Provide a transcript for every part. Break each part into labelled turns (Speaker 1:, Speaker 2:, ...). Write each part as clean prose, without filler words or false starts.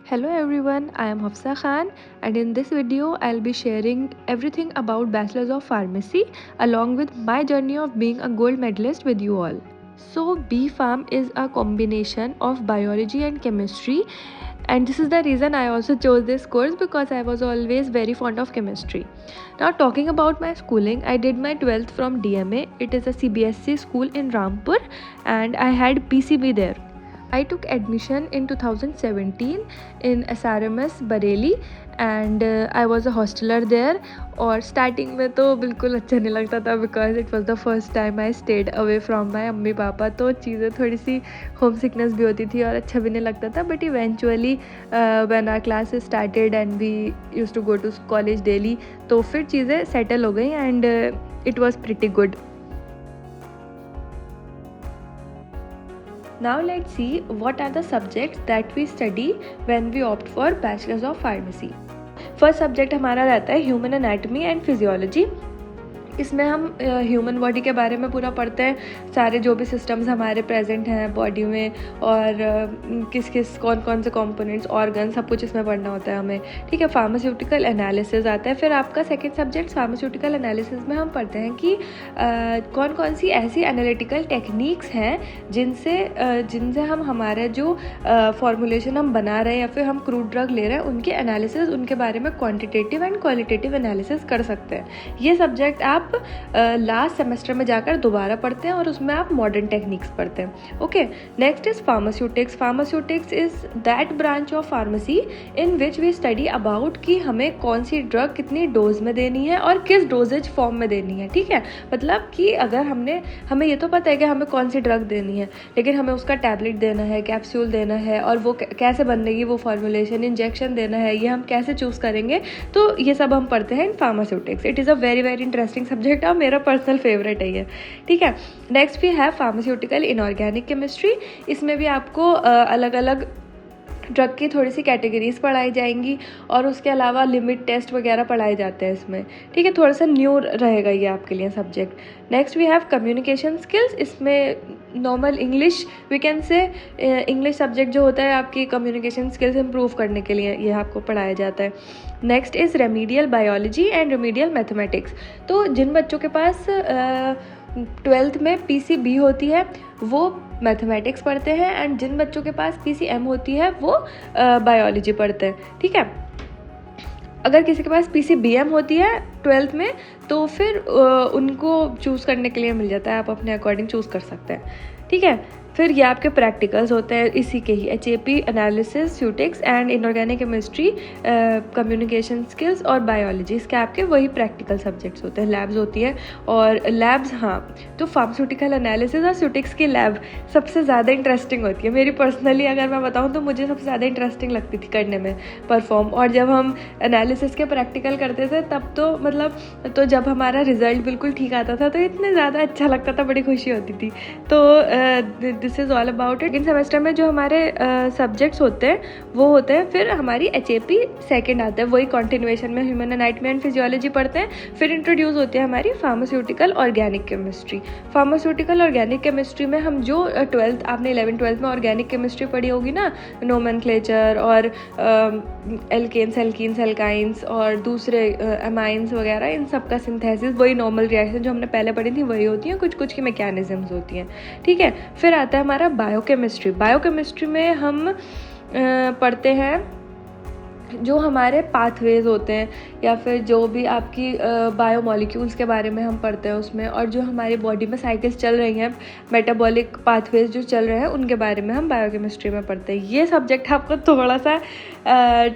Speaker 1: Hello everyone, I am Hafsa Khan and in this video I'll be sharing everything about Bachelor's of Pharmacy along with my journey of being a gold medalist with you all. So B Pharm is a combination of biology and chemistry, and this is the reason I also chose this course because I was always very fond of chemistry. Now talking about my schooling, I did my 12th from DMA. It is a CBSE school in Rampur and I had PCB there. I took admission in 2017 in SRMS Bareilly and I was a hosteler there. और starting में तो बिल्कुल अच्छा नहीं लगता था because it was the first time I stayed away from my mummy papa, तो चीज़ें थोड़ी सी होम सिकनेस भी होती थी और अच्छा भी नहीं लगता था. But eventually when our class started and we used to go to college daily, तो फिर चीज़ें सेटल हो गई and it was pretty good. Now let's see what are the subjects that we study when we opt for Bachelor's of Pharmacy. First subject हमारा रहता है human anatomy and physiology. इसमें हम ह्यूमन बॉडी के बारे में पूरा पढ़ते हैं, सारे जो भी सिस्टम्स हमारे प्रेजेंट हैं बॉडी में और किस किस कौन कौन से कंपोनेंट्स, ऑर्गन, सब कुछ इसमें पढ़ना होता है हमें. ठीक है. फार्मास्यूटिकल एनालिसिस आता है. फिर आपका सेकंड सब्जेक्ट फार्मास्यूटिकल एनालिसिस में हम पढ़ते हैं कि कौन कौन सी ऐसी एनालिटिकल टेक्निक्स हैं जिनसे हम हमारा जो फॉर्मुलेशन हम बना रहे हैं या फिर हम क्रूड ड्रग ले रहे हैं उनके एनालिसिस, उनके बारे में क्वान्टिटेटिव एंड क्वालिटेटिव एनालिसिस कर सकते हैं. ये सब्जेक्ट आप लास्ट सेमेस्टर में जाकर दोबारा पढ़ते हैं और उसमें आप मॉडर्न टेक्निक्स पढ़ते हैं. Okay. Next is pharmaceutics. Pharmaceutics is that branch of pharmacy in which we study about कि हमें कौन सी ड्रग कितनी डोज में देनी है और किस डोजेज फॉर्म में देनी है. ठीक है. मतलब कि अगर हमें ये तो पता है कि हमें कौन सी ड्रग देनी है, लेकिन हमें उसका टैबलेट देना है, कैप्सूल देना है और वो कैसे बनेगी, वो फॉर्मुलेशन, इंजेक्शन देना है, ये हम कैसे चूज़ करेंगे, तो ये सब हम पढ़ते हैं in pharmaceutics. It is a very very interesting subject और मेरा पर्सनल फेवरेट है ये. ठीक है. Next we have pharmaceutical inorganic chemistry. इसमें भी आपको अलग अलग ड्रग की थोड़ी सी कैटेगरीज पढ़ाई जाएंगी और उसके अलावा लिमिट टेस्ट वगैरह पढ़ाए जाते हैं इसमें. ठीक है. थोड़ा सा न्यू रहेगा ये आपके लिए subject. Next we have communication skills. इसमें normal English, we can say English subject जो होता है आपकी कम्युनिकेशन स्किल्स इम्प्रूव करने के लिए ये आपको पढ़ाया जाता है. Next is remedial biology and remedial mathematics. तो जिन बच्चों के पास 12th में PCB होती है वो मैथमेटिक्स पढ़ते हैं एंड जिन बच्चों के पास PCM होती है वो बायोलॉजी पढ़ते हैं. ठीक है. अगर किसी के पास PCBM होती है 12th में तो फिर उनको चूज़ करने के लिए मिल जाता है, आप अपने अकॉर्डिंग चूज़ कर सकते हैं. ठीक है. फिर ये आपके प्रैक्टिकल्स होते हैं इसी के ही, HAP एनालिसिस, स्यूटिक्स and inorganic chemistry, communication skills और बायोलॉजी. इसके आपके वही प्रैक्टिकल सब्जेक्ट्स होते हैं. लैब्स होती है और लैब्स, हाँ, तो फार्मास्यूटिकल एनालिसिस और स्यूटिक्स की लैब सबसे ज़्यादा इंटरेस्टिंग होती है. मेरी पर्सनली अगर मैं बताऊँ तो मुझे सबसे ज़्यादा इंटरेस्टिंग लगती थी करने में परफॉर्म. और जब हम एनालिसिस के प्रैक्टिकल करते थे तब तो मतलब, तो जब हमारा रिजल्ट बिल्कुल ठीक आता था तो इतने ज़्यादा अच्छा लगता था, बड़ी खुशी होती थी. तो this is all about it. In semester में जो हमारे सब्जेक्ट्स होते हैं वो होते हैं, फिर हमारी HAP सेकेंड आता है, वही कॉन्टिन्यूएशन में ह्यूमन एनाटमी एंड फिजियोलॉजी पढ़ते हैं. फिर इंट्रोड्यूस होती है हमारी pharmaceutical organic chemistry. Pharmaceutical organic chemistry में हम जो 12th, आपने 11th-12th में ऑर्गेनिक केमिस्ट्री पढ़ी होगी ना, नोमेनक्लेचर और एल्केन्स, एल्कीन्स, एल्काइंस और दूसरे अमाइंस वगैरह, इन सब का सिंथेसिस, वही नॉर्मल रिएक्शन जो हमने पहले पढ़ी थी वही होती हैं, कुछ कुछ की मैकेनिज्म्स होती हैं. ठीक है. फिर आता है हमारा बायोकेमिस्ट्री. बायोकेमिस्ट्री में हम पढ़ते हैं जो हमारे पाथवेज होते हैं या फिर जो भी आपकी बायोमॉलिक्यूल्स के बारे में हम पढ़ते हैं उसमें, और जो हमारी बॉडी में साइकिल्स चल रही हैं, मेटाबॉलिक पाथवेज जो चल रहे हैं उनके बारे में हम बायोकेमिस्ट्री में पढ़ते हैं. ये सब्जेक्ट आपको थोड़ा सा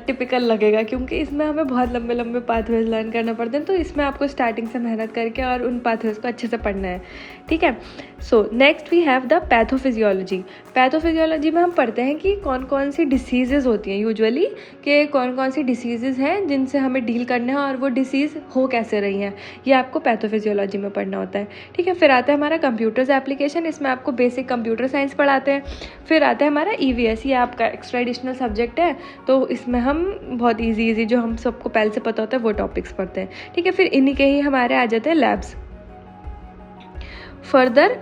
Speaker 1: टिपिकल लगेगा क्योंकि इसमें हमें बहुत लंबे लंबे पाथवेज लर्न करने पड़ते हैं, तो इसमें आपको स्टार्टिंग से मेहनत करके और उन पाथवेज को अच्छे से पढ़ना है. ठीक है. So next we have the pathophysiology. Pathophysiology में हम पढ़ते हैं कि कौन कौन सी डिसीजेज़ होती हैं यूजुअली, कि कौन कौन सी डिसीज़ हैं जिनसे हमें डील करना है और वो डिसीज़ हो कैसे रही हैं, ये आपको पैथोफिजियोलॉजी में पढ़ना होता है. ठीक है. फिर आता है हमारा कंप्यूटर्स एप्लीकेशन. इसमें आपको बेसिक कंप्यूटर साइंस पढ़ाते हैं. फिर आता है हमारा EVS, ये आपका एक्स्ट्रा एडिशनल सब्जेक्ट है, तो इसमें हम बहुत ईजी जो हम सबको पहले से पता होता है वो टॉपिक्स पढ़ते हैं. ठीक है. फिर इन्हीं के ही हमारे आ जाते हैं लैब्स. फर्दर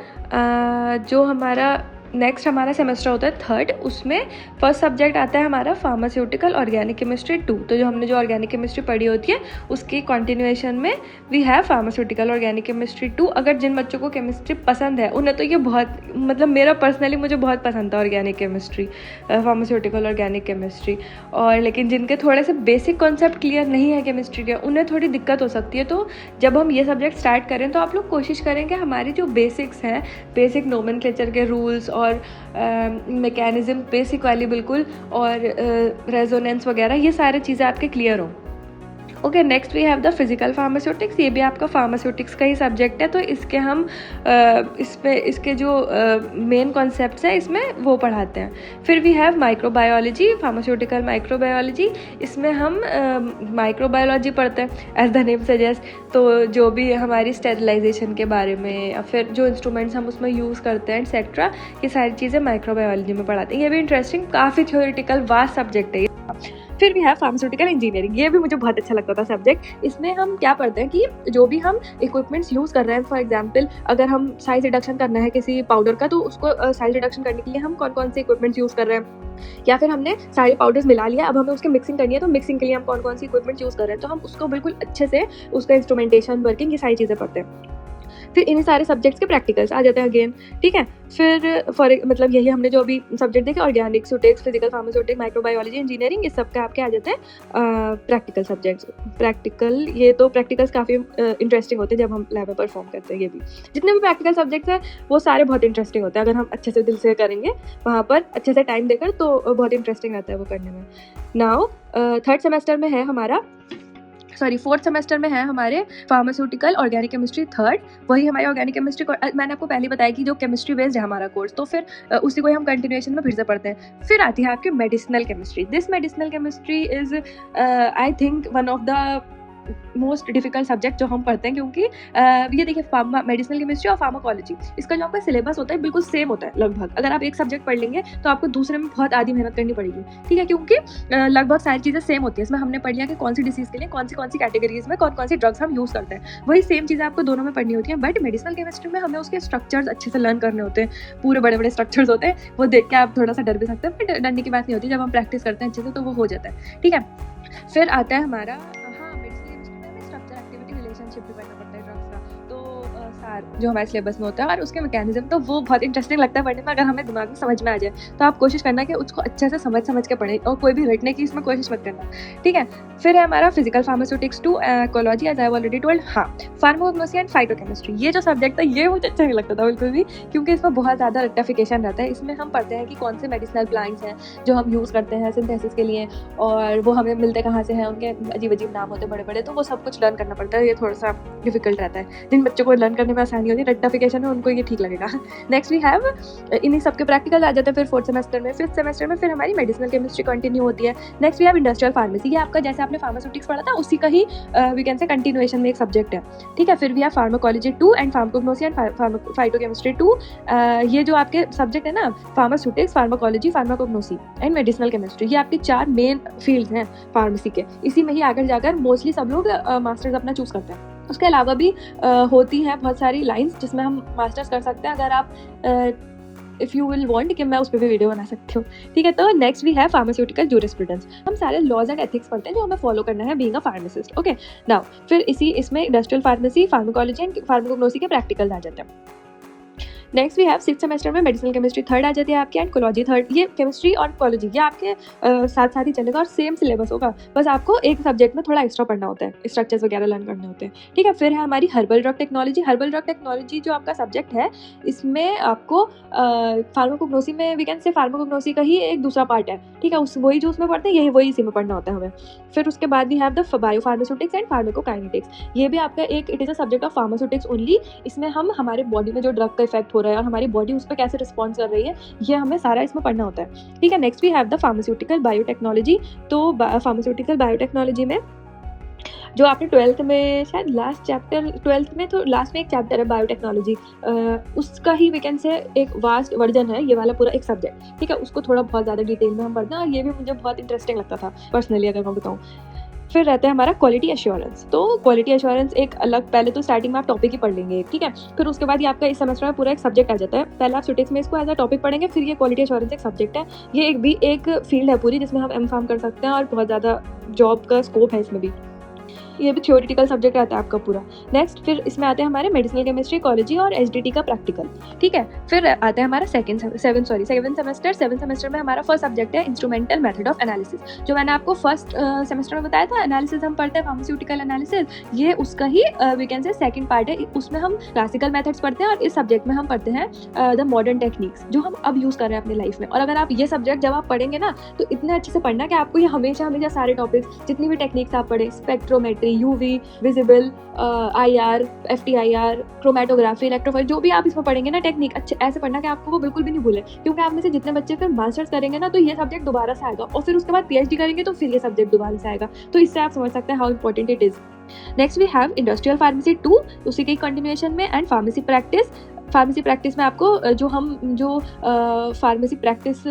Speaker 1: जो हमारा नेक्स्ट हमारा सेमेस्टर होता है थर्ड, उसमें फर्स्ट सब्जेक्ट आता है हमारा फार्मास्यूटिकल ऑर्गेनिक केमिस्ट्री 2। तो जो हमने जो ऑर्गेनिक केमिस्ट्री पढ़ी होती है उसकी कंटिन्यूएशन में we have pharmaceutical organic chemistry 2। अगर जिन बच्चों को केमिस्ट्री पसंद है उन्हें तो ये बहुत, मतलब मेरा पर्सनली मुझे बहुत पसंद था organic chemistry, pharmaceutical organic chemistry. और लेकिन जिनके थोड़े से बेसिक कॉन्सेप्ट क्लियर नहीं है केमिस्ट्री के, उन्हें थोड़ी दिक्कत हो सकती है। तो जब हम ये सब्जेक्ट स्टार्ट करें तो आप लोग कोशिश करेंगे हमारी जो बेसिक्स हैं, बेसिक नोमेनक्लेचर के रूल्स और मैकेनिज़्म बेसिक वाली बिल्कुल, और रेजोनेंस वगैरह, ये सारी चीज़ें आपके क्लियर हों। Okay, next we have the physical pharmaceutics. ये भी आपका फार्मास्यूटिक्स का ही सब्जेक्ट है, तो इसके हम इसके जो मेन कॉन्सेप्ट्स हैं इसमें वो पढ़ाते हैं। फिर we have microbiology, pharmaceutical microbiology. इसमें हम माइक्रोबायोलॉजी पढ़ते हैं एज द नेम सजेस्ट। तो जो भी हमारी स्टेरिलाइजेशन के बारे में या फिर जो इंस्ट्रूमेंट्स हम उसमें यूज़ करते हैं एक्सेट्रा, ये सारी चीज़ें माइक्रोबायोलॉजी में पढ़ाते हैं। ये भी इंटरेस्टिंग, काफ़ी थ्योरेटिकल वास्ट सब्जेक्ट है। फिर भी है फार्मास्यूटिकल इंजीनियरिंग। ये भी मुझे बहुत अच्छा लगता था सब्जेक्ट। इसमें हम क्या पढ़ते हैं कि जो भी हम इक्विपमेंट्स यूज़ कर रहे हैं, फॉर एग्जांपल अगर हम साइज रिडक्शन करना है किसी पाउडर का, तो उसको साइज रिडक्शन करने के लिए हम कौन कौन से इक्विपमेंट्स यूज़ कर रहे हैं, या फिर हमने सारे पाउडर्स मिला लिया, अब हमें उसकी मिक्सिंग करनी है, तो मिक्सिंग के लिए हम कौन कौन सी इक्विपमेंट्स यूज़ कर रहे हैं, तो हम उसको बिल्कुल अच्छे से उसका इंस्ट्रूमेंटेशन, वर्किंग, ये सारी चीज़ें पढ़ते हैं। फिर इन्हीं सारे सब्जेक्ट्स के प्रैक्टिकल्स आ जाते हैं अगेन, ठीक है। फिर मतलब यही हमने जो अभी सब्जेक्ट देखे, ऑर्गेनिक सूटिक्स, फिजिकल फार्मास्यूटिक, माइक्रोबायोलॉजी, इंजीनियरिंग, इस सब के आपके आ जाते हैं प्रैक्टिकल सब्जेक्ट्स। प्रैक्टिकल, ये तो प्रैक्टिकल्स काफ़ी इंटरेस्टिंग होते हैं जब हम लैब में परफॉर्म करते हैं। ये भी जितने भी प्रैक्टिकल सब्जेक्ट्स हैं वो सारे बहुत इंटरेस्टिंग होते हैं, अगर हम अच्छे से दिल से करेंगे वहाँ पर अच्छे से टाइम देकर, तो बहुत इंटरेस्टिंग रहता है वो करने में। नाउ थर्ड सेमेस्टर में है हमारा, फोर्थ सेमेस्टर में है हमारे फार्मास्यूटिकल ऑर्गेनिक केमिस्ट्री थर्ड। वही हमारी ऑर्गेनिक केमिस्ट्री, मैंने आपको पहले बताया कि जो केमिस्ट्री बेस्ड है हमारा कोर्स, तो फिर उसी को ही हम कंटिन्यूएशन में फिर से पढ़ते हैं। फिर आती है आपकी medicinal chemistry. This medicinal chemistry is I think one of the most difficult subject जो हम पढ़ते हैं, क्योंकि ये देखिए मेडिसिनल केमिस्ट्री और फार्माकोलॉजी, इसका जो आपका सिलेबस होता है बिल्कुल सेम होता है लगभग। अगर आप एक सब्जेक्ट पढ़ लेंगे तो आपको दूसरे में बहुत आधी मेहनत करनी पड़ेगी, ठीक है, क्योंकि लगभग सारी चीज़ें सेम होती है। इसमें हमने पढ़ लिया कि कौन सी डिसीज़ के लिए कौन सी कैटेगरीज में कौन सी ड्रग्स हम यूज़ करते हैं, वही सेम चीज़ें आपको दोनों में पढ़नी होती है। बट मेडिसिनल केमिस्ट्री में हमें उसके स्ट्रक्चर्स अच्छे से लर्न करने होते हैं, पूरे बड़े बड़े स्ट्रक्चर्स होते हैं, वो देख के आप थोड़ा सा डर भी सकते हैं, बट डरने की बात नहीं होती, जब हम प्रैक्टिस करते हैं अच्छे से तो वो हो जाता है, ठीक है। फिर आता है हमारा, रिलेशनशिप भी पढ़ना पड़ता है ड्रग्स का, तो जो हमारे सिलेबस में होता है, और उसके मैकेनिज्म, तो वो बहुत इंटरेस्टिंग लगता है पढ़ने में। अगर हमें दिमाग में समझ में आ जाए तो आप कोशिश करना कि उसको अच्छे से समझ के पढ़ें, और कोई भी रटने की इसमें कोशिश मत करना, ठीक है। फिर है हमारा physical pharmaceutics 2, ecology, as I have already told. हाँ, फार्माकोग्नोसी एंड फाइटोकेमिस्ट्री, ये जो सब्जेक्ट था ये मुझे अच्छा नहीं लगता था बिल्कुल भी, क्योंकि इसमें बहुत ज़्यादा रेक्टिफिकेशन रहता है। इसमें हम पढ़ते हैं कि कौन से मेडिसिनल प्लांट्स हैं जो हम यूज़ करते हैं सिंथेसिस के लिए, और वो हमें मिलते कहाँ से हैं, उनके अजीब अजीब नाम होते हैं बड़े बड़े, तो वो सब कुछ लर्न करना पड़ता है। ये थोड़ा सा डिफिकल्ट रहता है। जिन बच्चों को लर्न करने में आसानी होती है, रेक्टिफिकेशन है, उनको ये ठीक लगेगा। नेक्स्ट वी हैव इन्हीं सबके प्रैक्टिकल आ जाते हैं फिर फोर्थ सेमेस्टर में। फिफ्थ सेमेस्टर में फिर हमारी मेडिसिनल केमिस्ट्री कंटिन्यू होती है। Next we have industrial pharmacy, ये आपका जैसे आपने फार्मास्यूटिक्स पढ़ा था उसी का ही वी कैन से कंटिन्यूएशन में एक सब्जेक्ट है, ठीक है। फिर we have pharmacology 2 and pharmacognosy and phytochemistry 2। ये जो आपके सब्जेक्ट है ना, pharmaceutics, pharmacology, pharmacognosy and medicinal chemistry, ये आपके 4 मेन फील्ड्स हैं फार्मेसी के। इसी में ही आगे जाकर मोस्टली सब लोग मास्टर्स अपना चूज़ करते हैं। उसके अलावा भी होती हैं बहुत सारी लाइंस जिसमें हम मास्टर्स कर सकते हैं, अगर आप इफ़ यू विल वांट कि मैं उस पर भी वीडियो बना सकती हूँ, ठीक है। तो नेक्स्ट भी है फार्मास्यूटिकल जूरिस्प्रूडेंस। हम सारे लॉज एंड एथिक्स पढ़ते हैं जो हमें फॉलो करना है being a pharmacist, okay. Now फिर इसमें industrial pharmacy, pharmacology and pharmacognosy के प्रैक्टिकल आ जाते हैं। Next we have six semester में मेडिसिनल केमिस्ट्री थर्ड आ जाती है आपकी, एंड कोलॉजी थर्ड। ये केमिस्ट्री और कोलॉजी ये आपके साथ साथ ही चलेगा और सेम सिलेबस होगा, बस आपको एक सब्जेक्ट में थोड़ा एक्स्ट्रा पढ़ना होता है, स्ट्रक्चर्स वगैरह लर्न करने होते हैं, ठीक है। फिर है हमारी herbal drug technology. Herbal drug technology जो आपका सब्जेक्ट है, इसमें आपको फार्माकोग्नोसी में वी कैन से फार्माकोग्नोसी का ही एक दूसरा पार्ट है, ठीक है। वही जो उसमें पढ़ते हैं यही वही इसी में पढ़ना होता है हमें। फिर उसके बाद we have the bio pharmaceutics and pharmacokinetics. ये भी आपका एक it is a subject of pharmaceutics only. इसमें हम हमारे बॉडी में जो ड्रग का इफेक्ट हो रहा है और हमारी बॉडी उस पर कैसे रिस्पॉन्स कर रही है, ये हमें सारा इसमें पढ़ना होता है, ठीक है। Next we have the pharmaceutical biotechnology. तो फार्मास्यूटिकल बायोटेक्नोलॉजी में जो आपने 12th में शायद लास्ट चैप्टर, 12th में तो लास्ट में एक चैप्टर है बायोटेक्नोलॉजी, उसका ही वी कैन से एक वास्ट वर्जन है ये वाला पूरा एक सब्जेक्ट, ठीक है। उसको थोड़ा बहुत ज़्यादा डिटेल में हम पढ़ते हैं, और ये भी मुझे बहुत इंटरेस्टिंग लगता था पर्सनली, अगर मैं बताऊँ।
Speaker 2: फिर रहता है हमारा क्वालिटी एश्योरेंस। तो क्वालिटी एश्योरेंस एक अलग, पहले तो स्टार्टिंग में आप टॉपिक ही पढ़ लेंगे, ठीक है, फिर उसके बाद ये आपका इस सेमेस्टर में पूरा एक सब्जेक्ट आ जाता है। पहले आप सिटिक्स में इसको एज अ टॉपिक पढ़ेंगे, फिर ये क्वालिटी एश्योरेंस एक सब्जेक्ट है। ये एक फील्ड है पूरी जिसमें हम एम.फार्म कर सकते हैं और बहुत ज़्यादा जॉब का स्कोप है इसमें भी। ये भी थ्योरेटिकल सब्जेक्ट रहता है आपका पूरा। नेक्स्ट फिर इसमें आते हैं हमारे मेडिसिनल केमिस्ट्री, इकोलॉजी और एसडीटी का प्रैक्टिकल, ठीक है। फिर आता है हमारा सेवन सेमेस्टर में हमारा फर्स्ट सब्जेक्ट है इंस्ट्रूमेंटल मेथड ऑफ एनालिसिस। जो मैंने आपको फर्स्ट सेमेस्टर में बताया था, एनालिसिस हम पढ़ते हैं फार्मास्यूटिकल एनालिसिस, ये उसका ही we can say second part है। उसमें हम क्लासिकल मेथड्स पढ़ते हैं और इस सब्जेक्ट में हम पढ़ते हैं द मॉडर्न टेक्निक्स जो हम अब यूज़ कर रहे हैं अपनी लाइफ में। और अगर आप ये सब्जेक्ट जब आप पढ़ेंगे ना तो इतने अच्छे से पढ़ना कि आपको ये हमेशा सारे टॉपिक्स जितनी भी टेक्निक्स आप पढ़े, spectrometry, UV, visible, IR, FTIR, chromatography, electrophile, जो भी आप इसमें पढ़ेंगे ना टेक्निक, अच्छे ऐसे पढ़ना कि आपको वो बिल्कुल भी नहीं भूले। क्योंकि आप में से जितने बच्चे फिर मास्टर्स करेंगे ना तो ये सब्जेक्ट दोबारा से आएगा और फिर उसके बाद पीएचडी करेंगे तो फिर ये सब्जेक्ट दोबारा से आएगा। तो इससे आप समझ सकते हैं how important it is. Next we have industrial pharmacy 2, उसी के कंटिन्यूएशन में, एंड फार्मेसी प्रैक्टिस में आपको जो फार्मेसी प्रैक्टिस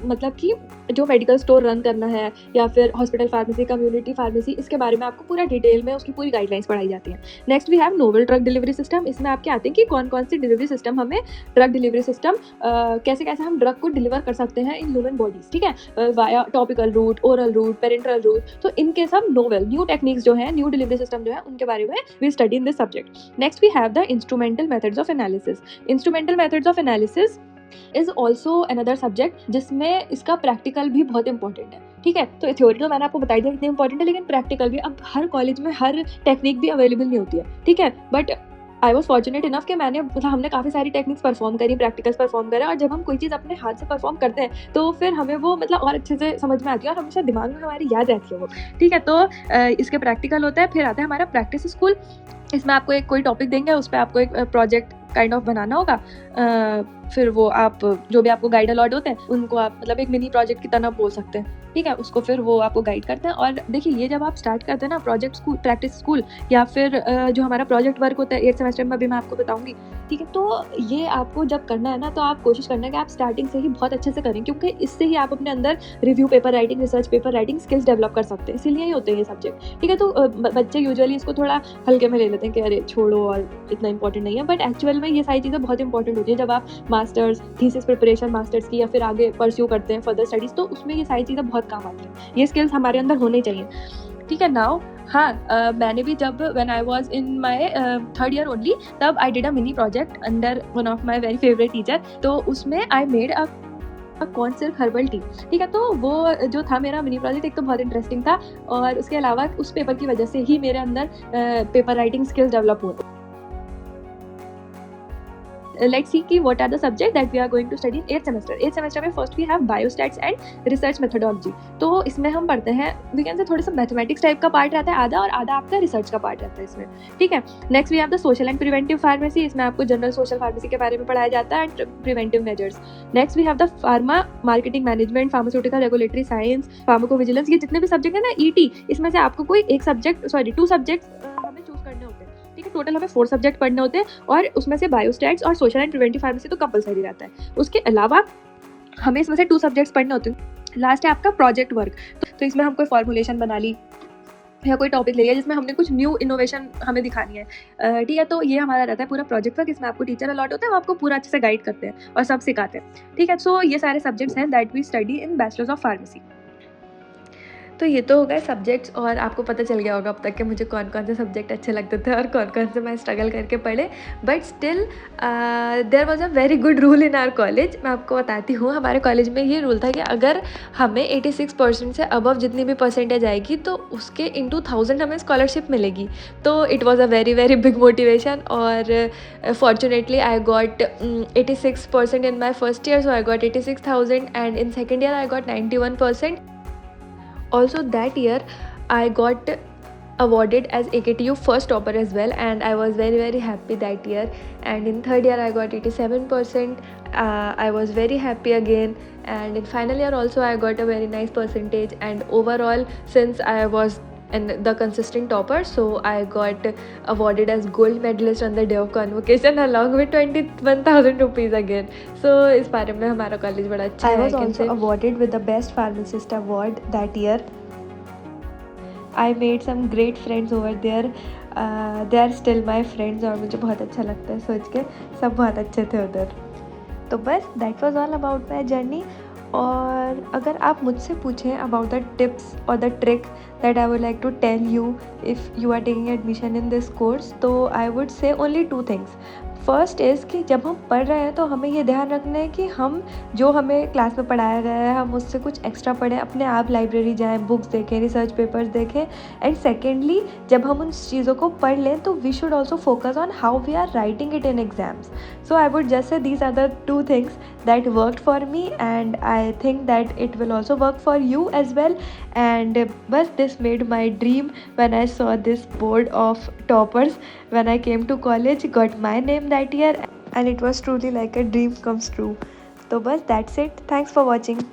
Speaker 2: मतलब कि जो मेडिकल स्टोर रन करना है या फिर हॉस्पिटल फार्मेसी, कम्युनिटी फार्मेसी, इसके बारे में आपको पूरा डिटेल में उसकी पूरी गाइडलाइंस पढ़ाई जाती हैं। Next we have novel drug delivery system. इसमें आपके आते हैं कि कौन कौन से डिलीवरी सिस्टम हमें ड्रग डिलीवरी सिस्टम कैसे कैसे हम ड्रग को डिलीवर कर सकते हैं इन ह्यूमन बॉडीज, ठीक है, via topical route, oral route, parental route. तो इनके सब नोवेल न्यू टेक्निक्स जो है, न्यू डिलीवरी सिस्टम जो है, उनके बारे में we study in this subject. Next we have the instrumental methods of analysis. Instrumental methods of analysis is also another subject जिसमें इसका प्रैक्टिकल भी बहुत इंपॉर्टेंट है, ठीक है। तो थ्योरी तो मैंने आपको बताई दिया कितनी इंपॉर्टेंट है, लेकिन प्रैक्टिकल भी। अब हर कॉलेज में हर टेक्निक भी अवेलेबल नहीं होती है, ठीक है, but I was fortunate enough कि हमने काफ़ी सारी टेक्निक्स परफॉर्म करी, प्रैक्टिकल्स परफॉर्म करा, और जब हम कोई चीज़ अपने हाथ से परफॉर्म करते हैं तो फिर हमें वो और अच्छे से समझ में आती है और हमेशा दिमाग में हमारी याद रहती है वो, ठीक है। तो इसके प्रैक्टिकल होता है। फिर आता है हमारा प्रैक्टिस स्कूल। इसमें आपको कोई टॉपिक देंगे, उस पर आपको एक प्रोजेक्ट काइंड ऑफ बनाना होगा। फिर वो आप जो भी आपको गाइड अलॉट होते हैं उनको आप एक मिनी प्रोजेक्ट की तरह बोल सकते हैं, ठीक है। उसको फिर वो आपको गाइड करते हैं। और देखिए, ये जब आप स्टार्ट करते हैं ना प्रोजेक्ट स्कूल, प्रैक्टिस स्कूल, या फिर जो हमारा प्रोजेक्ट वर्क होता है 8th सेमेस्टर में, अभी मैं आपको बताऊंगी, ठीक है। तो ये आपको जब करना है ना तो आप कोशिश करना है कि आप स्टार्टिंग से ही बहुत अच्छे से करें, क्योंकि इससे ही आप अपने अंदर review paper writing, research paper writing skills develop कर सकते हैं। इसीलिए ही होते हैं ये सब्जेक्ट, ठीक है। तो बच्चे यूजुअली इसको थोड़ा हल्के में ले लेते हैं कि अरे छोड़ो और इतना इंपॉर्टेंट नहीं है, बट एक्चुअल में ये सारी चीज़ें बहुत इंपॉर्टेंट होती है। जब आप मास्टर्स, थीसिस प्रिपरेशन मास्टर्स की, या फिर आगे परस्यू करते हैं फर्दर स्टडीज़, तो उसमें ये सारी चीज़ें बहुत काम आती हैं। ये स्किल्स हमारे अंदर होने चाहिए, ठीक है। नाउ मैंने भी जब when I was in my 3rd year only, तब I did a mini project under one of my very favourite teacher. तो उसमें I made a corn silk herbal tea, ठीक है। तो वो जो था मेरा मिनी प्रोजेक्ट, एक तो बहुत इंटरेस्टिंग था, और उसके अलावा उस पेपर की वजह से ही मेरे अंदर पेपर राइटिंग स्किल्स डेवलप हुए। Let's see कि what are the subjects that we are going to study in 8th semester. 8th semester में first we have biostats and research methodology. तो इसमें हम पढ़ते हैं, we can say थोड़ा सा मैथमेटिक्स टाइप का पार्ट रहता है आधा, और आधा आपका रिसर्च का पार्ट रहता है इसमें, ठीक है। Next we have the social and preventive pharmacy. इसमें आपको जनरल सोशल फार्मेसी के बारे में पढ़ाया जाता है and preventive measures. Next we have the pharma marketing management, pharmaceutical regulatory science, pharmacovigilance. ये जितने भी सब्जेक्ट है ना ईटी, इसमें से आपको कोई एक सब्जेक्ट 2 सब्जेक्ट्स हमें चूज करने होते हैं, ठीक है। टोटल हमें 4 सब्जेक्ट पढ़ने होते हैं, और उसमें से बायोस्टैट्स और सोशल एंड प्रिवेंटिव फार्मेसी तो कंपलसरी रहता है। उसके अलावा हमें इसमें से 2 सब्जेक्ट्स पढ़ने होते हैं। लास्ट है आपका प्रोजेक्ट वर्क। तो इसमें हम कोई फॉर्मुलेशन बना ली या कोई टॉपिक ले लिया जिसमें हमने कुछ न्यू इनोवेशन हमें दिखानी है, ठीक है। तो ये हमारा रहता है पूरा प्रोजेक्ट वर्क। इसमें आपको टीचर अलॉट होते हैं, वो आपको पूरा अच्छे से गाइड करते हैं और सब सिखाते हैं, ठीक है। सो ये सारे सब्जेक्ट्स हैं that we study in bachelors of pharmacy. तो ये तो हो गए सब्जेक्ट्स, और आपको पता चल गया होगा अब तक कि मुझे कौन कौन से सब्जेक्ट अच्छे लगते थे और कौन कौन से मैं स्ट्रगल करके पढ़े। But still there was a very good rule in our college. मैं आपको बताती हूँ, हमारे कॉलेज में ये रूल था कि अगर हमें 86% से अबव जितनी भी परसेंटेज आएगी तो उसके इंटू 1000 हमें स्कॉलरशिप मिलेगी। तो it was a very very big motivation, और fortunately I got 86% in my first year, so I got 86,000, and in second year I got 91%. Also that year I got awarded as AKTU first topper as well, and I was very very happy that year. And in 3rd year I got 87%. I was very happy again, and in final year also I got a very nice percentage, and overall since I was and the consistent topper, so I got awarded as gold medalist on the day of convocation along with 21,000 rupees again. So इस बारे में हमारा college बड़ा अच्छा है। I was also awarded with the best pharmacist award that year.
Speaker 1: I made some great friends over there, they are still my friends, और मुझे बहुत अच्छा लगता है सोच के, सब बहुत अच्छे थे उधर। तो बस that was all about my journey. और अगर आप मुझसे पूछें अबाउट द टिप्स और the trick that I would like to tell you if you are taking admission in this course, तो I would say only 2 things. First is कि जब हम पढ़ रहे हैं तो हमें ये ध्यान रखना है कि हम जो हमें क्लास में पढ़ाया गया है हम उससे कुछ एक्स्ट्रा पढ़ें, अपने आप लाइब्रेरी जाएं, बुक्स देखें, रिसर्च पेपर्स देखें। एंड सेकेंडली, जब हम उन चीज़ों को पढ़ लें तो we should also focus on how we are writing it in exams. So I would just say these are the 2 things that worked for me, and I think that it will also work for you as well. And but this made my dream when I saw this board of toppers when I came to college, got my name that year, and it was truly like a dream comes true. So but that's it. Thanks for watching.